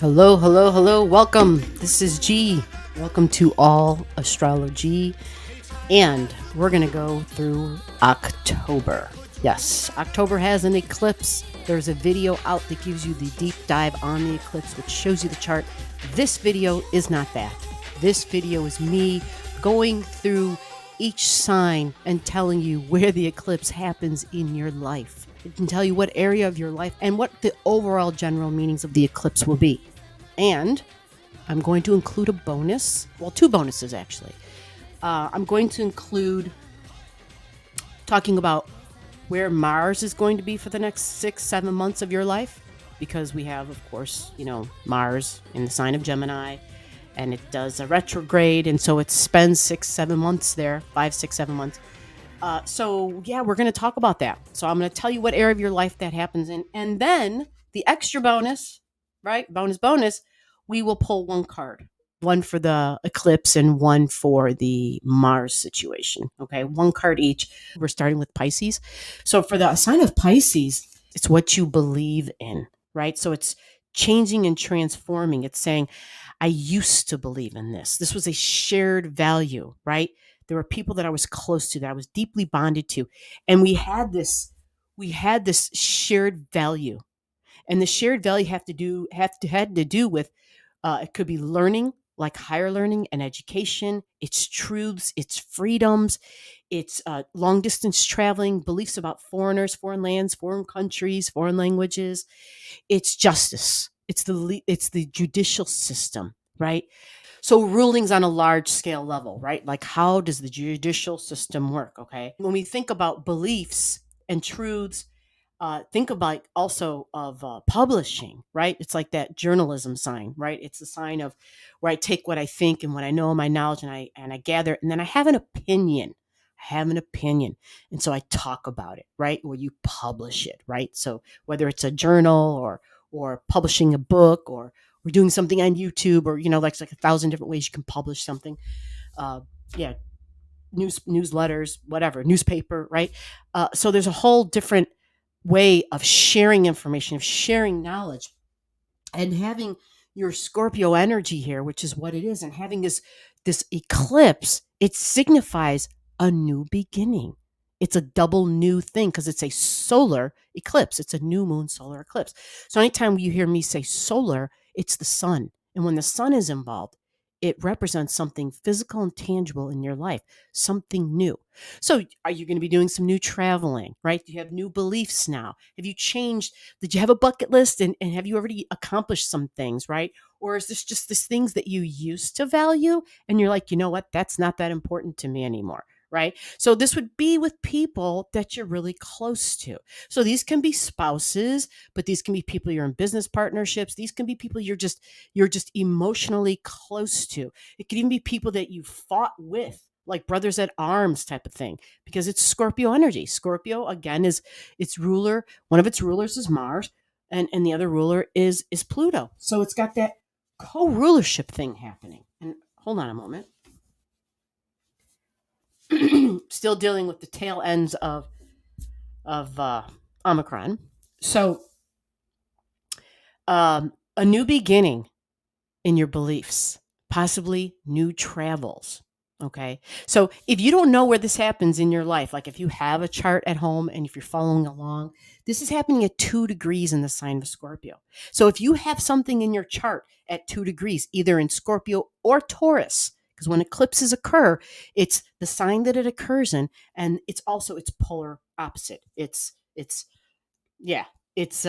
Hello, hello, hello. Welcome. This is G. Welcome to All Astrology. And we're going to go through October. Yes, October has an eclipse. There's a video out that gives you the deep dive on the eclipse, which shows you the chart. This video is not that. This video is me going through each sign and telling you where the eclipse happens in your life. It can tell you what area of your life and what the overall general meanings of the eclipse will be. And I'm going to include a bonus. Well, two bonuses, actually. I'm going to include talking about where Mars is going to be for the next 6-7 months of your life, because we have, of course, Mars in the sign of Gemini, and it does a retrograde, and so it spends 6-7 months there, 5-6-7 months. We're going to talk about that. So I'm going to tell you what area of your life that happens in, and then the extra bonus, right? Bonus, we will pull one card. One for the eclipse and one for the Mars situation. Okay, one card each. We're starting with Pisces. So for the sign of Pisces, it's what you believe in, right? So it's changing and transforming. It's saying, I used to believe in this. This was a shared value, right? There were people that I was close to, that I was deeply bonded to, and we had this shared value, and the shared value had to do with it could be learning, like higher learning and education, its truths, its freedoms, its long distance traveling, beliefs about foreigners, foreign lands, foreign countries, foreign languages. It's justice. It's the judicial system, right? So rulings on a large scale level, right? Like, how does the judicial system work? Okay. When we think about beliefs and truths, think about also of publishing, right? It's like that journalism sign, right? It's the sign of where I take what I think and what I know, my knowledge, and I gather it, and then I have an opinion. And so I talk about it, right? Or you publish it, right? So whether it's a journal or publishing a book, or we're doing something on YouTube, or like 1,000 different ways you can publish something. Uh, yeah, newsletters, whatever, newspaper, right? So there's a whole different way of sharing information, of sharing knowledge, and having your Scorpio energy here, which is what it is, and having this eclipse, it signifies a new beginning. It's a double new thing because it's a solar eclipse. It's a new moon solar eclipse. So anytime you hear me say solar, it's the sun. And when the sun is involved, it represents something physical and tangible in your life, something new. So are you going to be doing some new traveling, right? Do you have new beliefs now? Have you changed? Did you have a bucket list, and have you already accomplished some things, right? Or is this just these things that you used to value and you're like, you know what? That's not that important to me anymore, right? So this would be with people that you're really close to. So these can be spouses, but these can be people you're in business partnerships. These can be people you're just emotionally close to. It could even be people that you fought with, like brothers at arms type of thing, because it's Scorpio energy. Scorpio, again, is its ruler. One of its rulers is Mars, and the other ruler is Pluto. So it's got that co-rulership thing happening. And hold on a moment. Still dealing with the tail ends of Omicron. So a new beginning in your beliefs, possibly new travels. Okay. So if you don't know where this happens in your life, like if you have a chart at home and if you're following along, this is happening at 2 degrees in the sign of Scorpio. So if you have something in your chart at 2 degrees, either in Scorpio or Taurus, because when eclipses occur, it's the sign that it occurs in, and it's also its polar opposite. Yeah, it's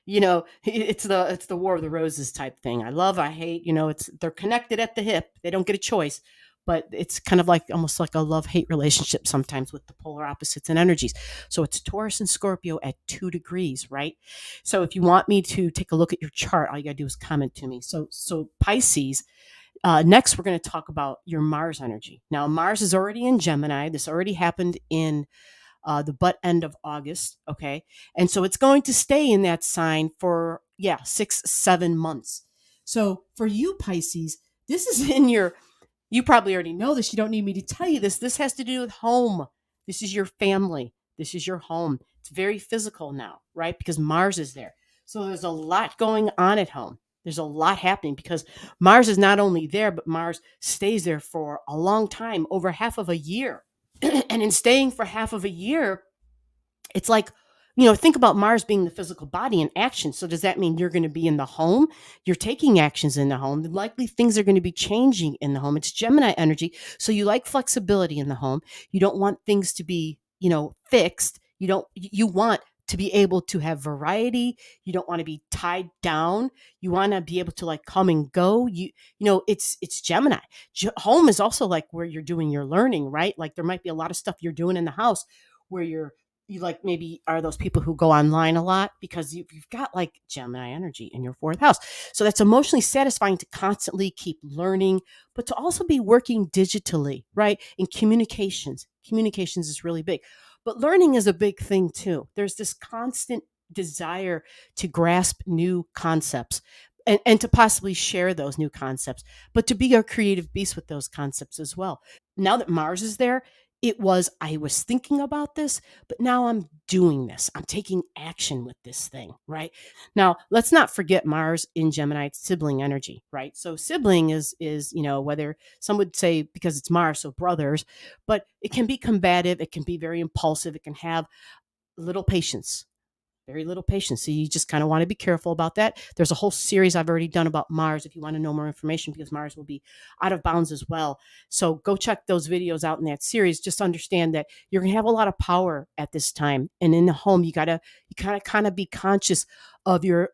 it's the war of the roses type thing. I love, I hate, they're connected at the hip. They don't get a choice, but it's kind of like almost like a love-hate relationship sometimes with the polar opposites and energies. So it's Taurus and Scorpio at 2 degrees, right? So if you want me to take a look at your chart, all you got to do is comment to me. So Pisces, next we're going to talk about your Mars energy. Now Mars is already in Gemini. This already happened in the butt end of August. Okay. And so it's going to stay in that sign for, 6-7 months. So for you, Pisces, this is you probably already know this. You don't need me to tell you this. This has to do with home. This is your family. This is your home. It's very physical now, right? Because Mars is there. So there's a lot going on at home. There's a lot happening because Mars is not only there, but Mars stays there for a long time, over half of a year. And in staying for half of a year, it's like, think about Mars being the physical body in action. So does that mean you're going to be in the home? You're taking actions in the home. Likely things are going to be changing in the home. It's Gemini energy. So you like flexibility in the home. You don't want things to be, fixed. You want to be able to have variety. You don't want to be tied down. You want to be able to like come and go. It's Gemini. Home is also like where you're doing your learning, right? Like there might be a lot of stuff you're doing in the house where you like maybe are those people who go online a lot because you've got like Gemini energy in your fourth house. So that's emotionally satisfying to constantly keep learning, but to also be working digitally, right? In communications. Communications is really big, but learning is a big thing too. There's this constant desire to grasp new concepts. And to possibly share those new concepts, but to be a creative beast with those concepts as well. Now that Mars is there, I was thinking about this, but now I'm doing this. I'm taking action with this thing, right? Now, let's not forget Mars in Gemini, it's sibling energy, right? So sibling is, whether some would say because it's Mars, so brothers, but it can be combative, it can be very impulsive, it can have little patience, very little patience. So you just kind of want to be careful about that. There's a whole series I've already done about Mars if you want to know more information because Mars will be out of bounds as well. So go check those videos out in that series. Just understand that you're going to have a lot of power at this time. And in the home, you gotta kind of be conscious of your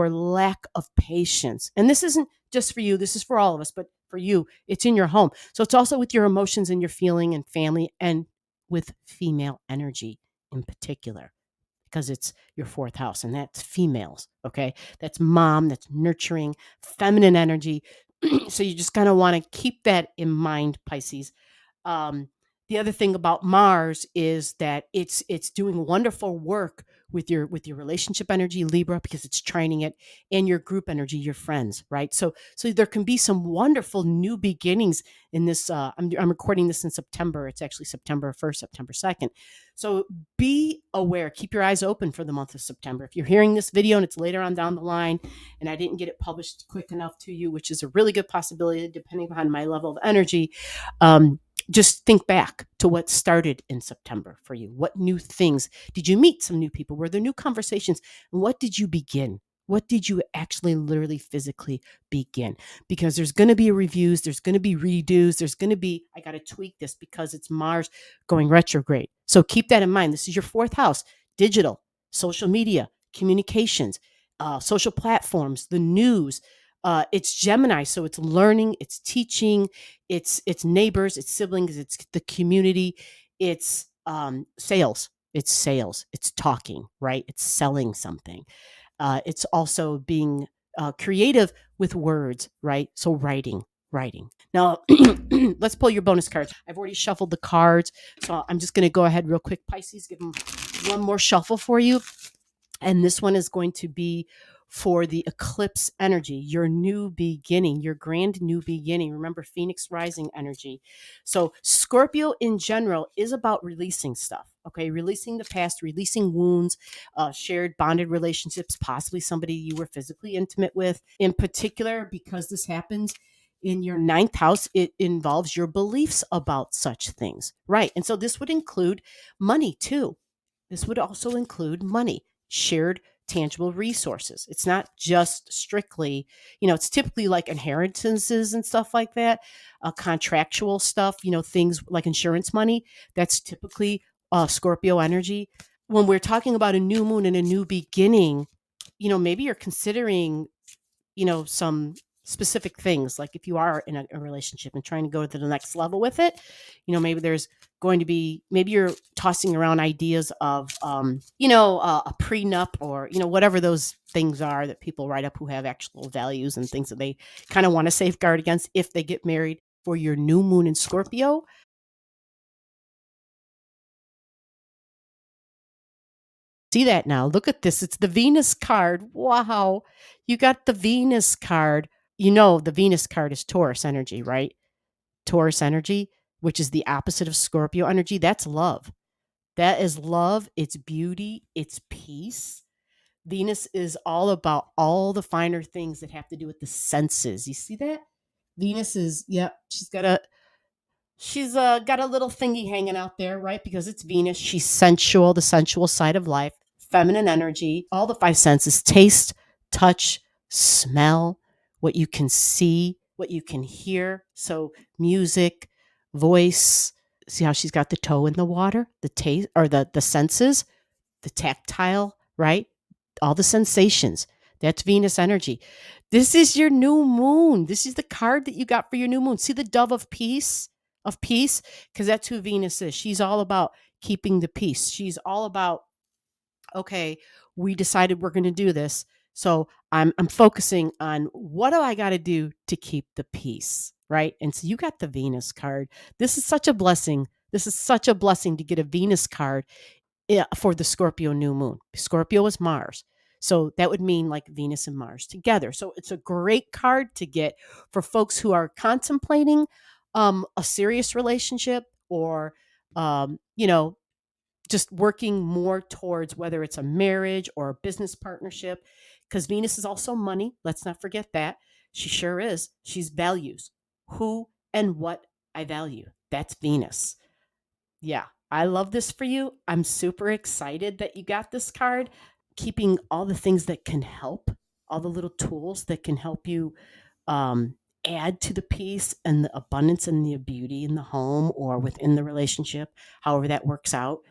lack of patience. And this isn't just for you, this is for all of us, but for you, it's in your home. So it's also with your emotions and your feeling and family and with female energy in particular because it's your fourth house and that's females. Okay. That's mom, that's nurturing, feminine energy. So you just kind of want to keep that in mind, Pisces. Um, the other thing about Mars is that it's doing wonderful work with your relationship energy, Libra, because it's training it, and your group energy, your friends, right? So there can be some wonderful new beginnings in this. I'm recording this in September. It's actually September 1st, September 2nd. So be aware. Keep your eyes open for the month of September. If you're hearing this video and it's later on down the line, and I didn't get it published quick enough to you, which is a really good possibility depending upon my level of energy. Um, just think back to what started in September for you. What new things did you meet? Some new people? Were there new conversations? And what did you begin? What did you actually literally physically begin? Because there's going to be reviews, there's going to be redos, there's going to be, I got to tweak this because it's Mars going retrograde. So keep that in mind. This is your fourth house, digital, social media, communications, social platforms, the news. It's Gemini, so it's learning, it's teaching, it's neighbors, it's siblings, it's the community, it's sales, it's talking, right? It's selling something. It's also being creative with words, right? So writing. Now, let's pull your bonus cards. I've already shuffled the cards, so I'm just going to go ahead real quick, Pisces, give them one more shuffle for you. And this one is going to be for the eclipse energy, your new beginning, your grand new beginning. Remember, Phoenix rising energy. So, Scorpio in general is about releasing stuff, okay? Releasing the past, releasing wounds, shared bonded relationships, possibly somebody you were physically intimate with. In particular, because this happens in your ninth house, it involves your beliefs about such things, right? And so, this would include money too. This would also include money, shared tangible resources. It's not just strictly, it's typically like inheritances and stuff like that, contractual stuff, things like insurance money. That's typically Scorpio energy. When we're talking about a new moon and a new beginning, maybe you're considering some specific things, like if you are in a relationship and trying to go to the next level with it, maybe there's going to be, maybe you're tossing around ideas of a prenup, or whatever those things are that people write up who have actual values and things that they kind of want to safeguard against if they get married. For your new moon in Scorpio, see that now, look at this, it's the Venus card. Wow, you got the Venus card. The Venus card is Taurus energy, right? Taurus energy, which is the opposite of Scorpio energy. That's love. That is love. It's beauty. It's peace. Venus is all about all the finer things that have to do with the senses. You see that? Venus is, yep, she's got a little thingy hanging out there, right? Because it's Venus. She's sensual, the sensual side of life, feminine energy, all the five senses: taste, touch, smell, what you can see, what you can hear. So music, voice. See how she's got the toe in the water, the taste or the senses, the tactile, right? All the sensations. That's Venus energy. This is your new moon. This is the card that you got for your new moon. See the dove of peace, because that's who Venus is. She's all about keeping the peace. She's all about, okay, we decided we're going to do this. So I'm focusing on what do I got to do to keep the peace, right? And so you got the Venus card. This is such a blessing. This is such a blessing to get a Venus card for the Scorpio new moon. Scorpio is Mars. So that would mean like Venus and Mars together. So it's a great card to get for folks who are contemplating a serious relationship or, you know, just working more towards whether it's a marriage or a business partnership. Because Venus is also money. Let's not forget that. She sure is. She's values. Who and what I value. That's Venus. Yeah, I love this for you. I'm super excited that you got this card. Keeping all the things that can help, all the little tools that can help you um, add to the peace and the abundance and the beauty in the home or within the relationship, however that works out.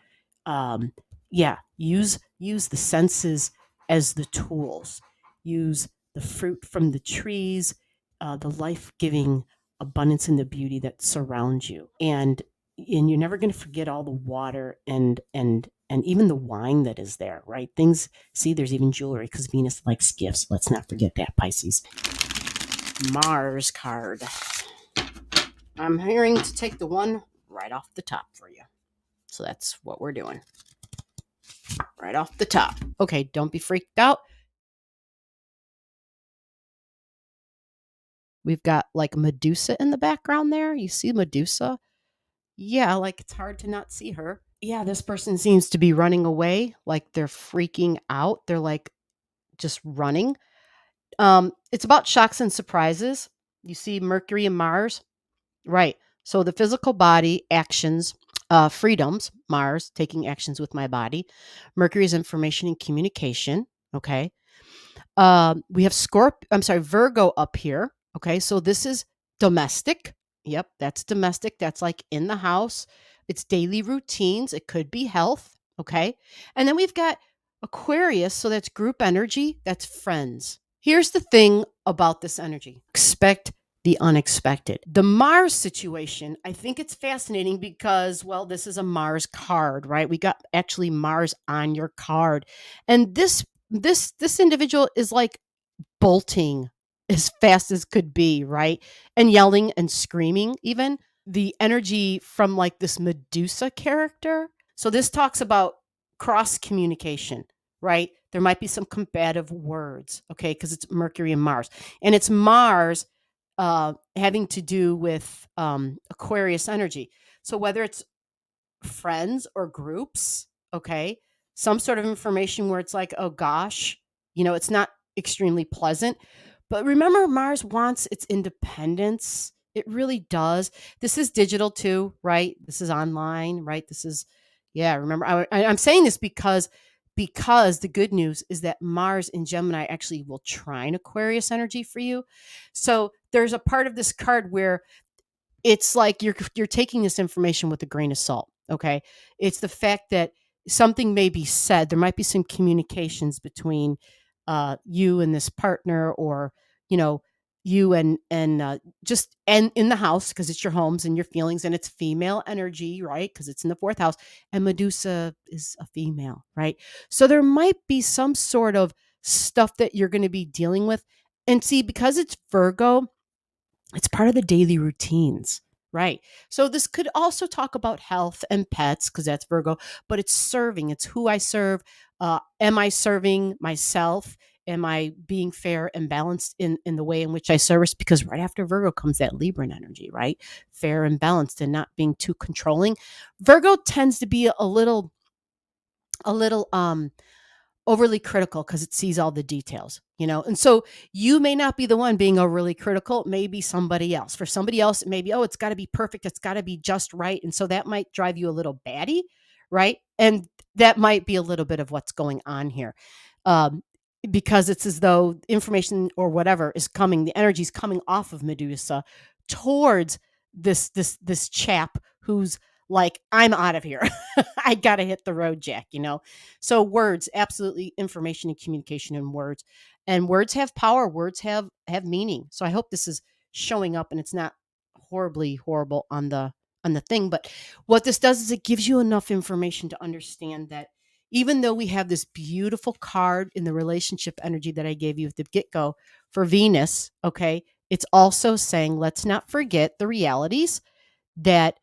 Um, yeah, use the senses as the tools. Use the fruit from the trees, the life giving abundance and the beauty that surrounds you, and you're never going to forget all the water and even the wine that is there, right? Things. See, there's even jewelry because Venus likes gifts. Let's not forget that, Pisces. Mars card. I'm hearing to take the one right off the top for you. So that's what we're doing. Right off the top. Okay, don't be freaked out. We've got like Medusa in the background there. You see Medusa? Yeah, like it's hard to not see her. Yeah, this person seems to be running away, like they're freaking out. They're like just running. It's about shocks and surprises. You see Mercury and Mars, right? So the physical body actions, freedoms. Mars taking actions with my body. Mercury is information and communication. Okay, we have Virgo up here. Okay, so this is domestic. Yep, that's domestic. That's like in the house. It's daily routines. It could be health. Okay, and then we've got Aquarius. So that's group energy. That's friends. Here's the thing about this energy: expect the unexpected. The Mars situation, I think it's fascinating because, well, this is a Mars card, right? We got actually Mars on your card, and this individual is like bolting as fast as could be, right? And yelling and screaming even. The energy from like this Medusa character. So this talks about cross communication, right? There might be some combative words, okay, because it's Mercury and Mars. And it's Mars having to do with Aquarius energy. So whether it's friends or groups, okay? Some sort of information where it's like, oh gosh, it's not extremely pleasant. But remember, Mars wants its independence. It really does. This is digital too, right? This is online, right? This is, yeah, remember, I'm saying this because the good news is that Mars in Gemini actually will trine Aquarius energy for you. So there's a part of this card where it's like you're taking this information with a grain of salt. Okay, it's the fact that something may be said. There might be some communications between you and this partner, or you know, you and just and in the house because it's your homes and your feelings, and it's female energy, right? Because it's in the fourth house, and Medusa is a female, right? So there might be some sort of stuff that you're going to be dealing with, and see because it's Virgo, it's part of the daily routines, right? So this could also talk about health and pets because that's Virgo, but it's serving. It's who I serve. Am I serving myself? Am I being fair and balanced in the way in which I service? Because right after Virgo comes that Libran energy, right? Fair and balanced and not being too controlling. Virgo tends to be a little overly critical because it sees all the details, and so you may not be the one being overly critical. It may be somebody else. For somebody else, it may be, oh, it's got to be perfect, it's got to be just right, and so that might drive you a little batty, right? And that might be a little bit of what's going on here, um, because it's as though information or whatever is coming, the energy is coming off of Medusa towards this chap who's like, I'm out of here. I gotta hit the road, Jack. So words, absolutely, information and communication in words. And words have power, words have meaning. So I hope this is showing up and it's not horribly horrible on the thing. But what this does is it gives you enough information to understand that even though we have this beautiful card in the relationship energy that I gave you at the get-go for Venus, okay, it's also saying let's not forget the realities that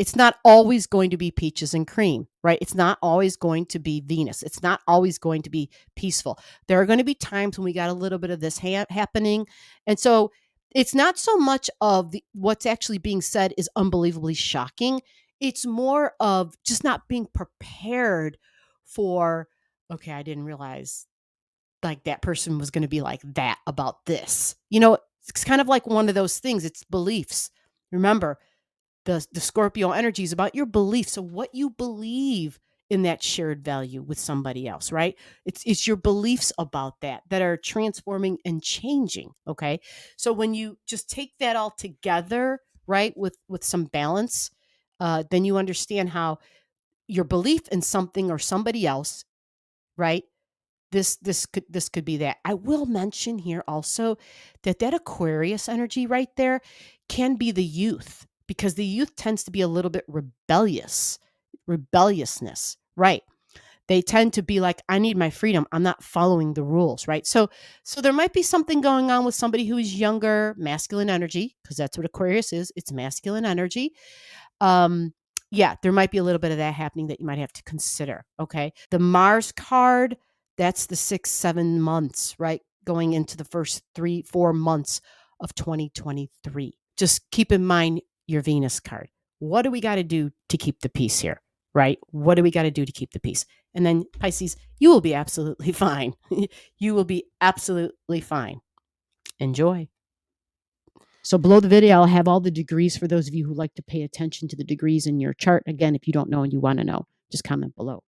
it's not always going to be peaches and cream, right? It's not always going to be Venus. It's not always going to be peaceful. There are going to be times when we got a little bit of this happening. And so it's not so much of what's actually being said is unbelievably shocking. It's more of just not being prepared for, okay, I didn't realize like that person was going to be like that about this. It's kind of like one of those things. It's beliefs. Remember, the Scorpio energy is about your beliefs. So what you believe in that shared value with somebody else, right? It's your beliefs about that are transforming and changing. Okay. So when you just take that all together, right, with some balance, then you understand how your belief in something or somebody else, right? This could be that. I will mention here also that Aquarius energy right there can be the youth, because the youth tends to be a little bit rebelliousness, right? They tend to be like, I need my freedom, I'm not following the rules, right? So there might be something going on with somebody who is younger, masculine energy, because that's what Aquarius is. It's masculine energy. um yeah, there might be a little bit of that happening that you might have to consider. Okay, the Mars card, that's the 6-7 months, right, going into the first 3-4 months of 2023. Just keep in mind your Venus card. What do we got to do to keep the peace here, right? What do we got to do to keep the peace? And then Pisces, you will be absolutely fine. You will be absolutely fine. Enjoy. So below the video, I'll have all the degrees for those of you who like to pay attention to the degrees in your chart. Again, if you don't know and you want to know, just comment below.